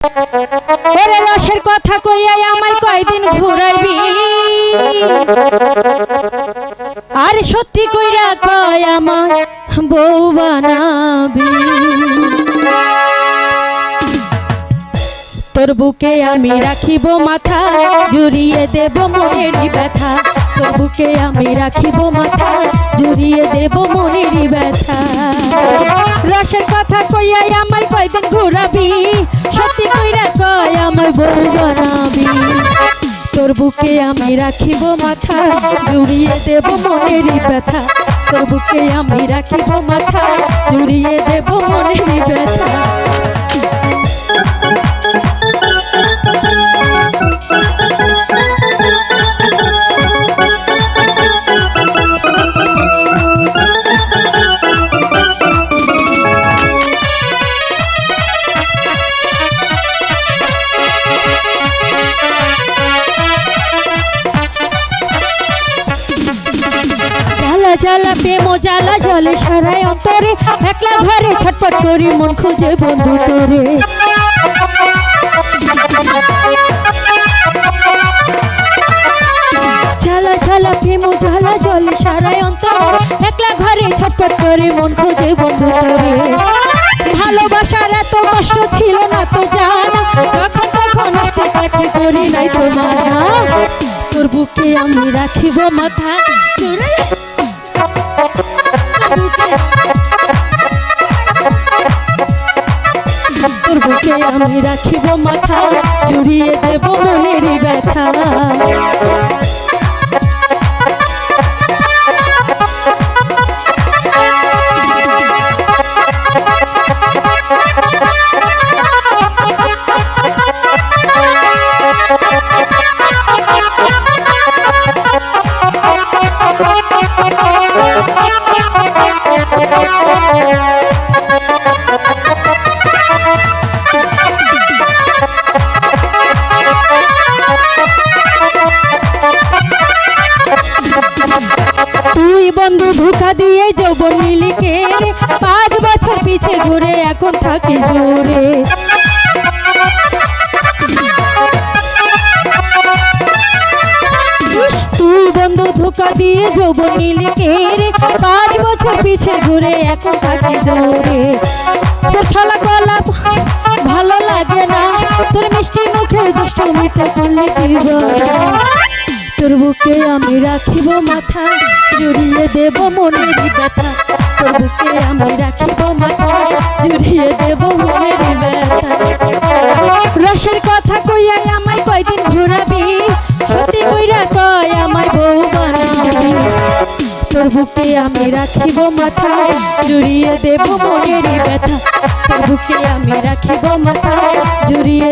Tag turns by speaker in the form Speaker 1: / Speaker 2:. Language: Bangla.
Speaker 1: ওরে রসের কথা কইয়াই আমায় কয়দিন ঘুরাইবি, আর সত্যি কইরা কয় আমার বউ বানাবি। তোর বুকে আমি রাখিব মাথা, জুড়িয়ে দেব মনেরই ব্যথা। তোর বুকে আমি রাখিব মাথা, জুড়িয়ে দেব মনেরই ব্যথা। রসের কথা কইয়াই আমায় কয়দিন ঘুরাবি, সত্যি কইরা কয় আমায় বউ বানাবি। তোর বুকে আমি রাখিব মাথা, জুড়িয়ে দেব মনেরই ব্যথা। তোর বুকে আমি রাখিব মাথা, জুড়িয়ে দেব মনেরই ব্যথা। জ্বালা প্রেম জ্বালা জলে সারায় অন্তরে, একলা ঘরে ছটপট করি মন খুঁজে বন্ধু তোরে। জ্বালা জ্বালা প্রেম জ্বালা জলে সারায় অন্তরে, একলা ঘরে ছটপট করি মন খুঁজে বন্ধু তোরে। ভালোবাসার এত কষ্ট ছিল না তো জানা, যখন তখন আসতে কাছে করি নাই তো মানা। তোর বুকে আমি রাখিব মাথা, তোর বুকে আমি রাখিব মাথা, জুড়িয়ে দেব মনেরই ব্যথা। তুই বন্ধু ধোঁকা দিয়ে যৌবন নিলিকে, 5 বছর পিছে ঘুরে এখন থাকি জোরে। তুই বন্ধু ধোঁকা দিয়ে যৌবন নিলিকে, 5 বছর পিছে ঘুরে এখন থাকি জোরে। তোর ছলা গলা ভালো লাগে না, তোর মিষ্টি মুখে দুষ্টুমিটা করলে কি বল। তোর বুকে আমি রাখিব মাথা, জুড়িয়ে দেব মনেরই ব্যথা। তোর বুকে আমি রাখিব মাথা, জুড়িয়ে দেব মনেরই ব্যথা। রসের কথা কইয়াই আমায় কয়দিন ঘুরাবি, সত্যি কইরা কয় আমায় বউ বানাবি। তোর বুকে আমি রাখিব মাথা, জুড়িয়ে দেব মনেরই ব্যথা। তোর বুকে আমি রাখিব মাথা, জুড়িয়ে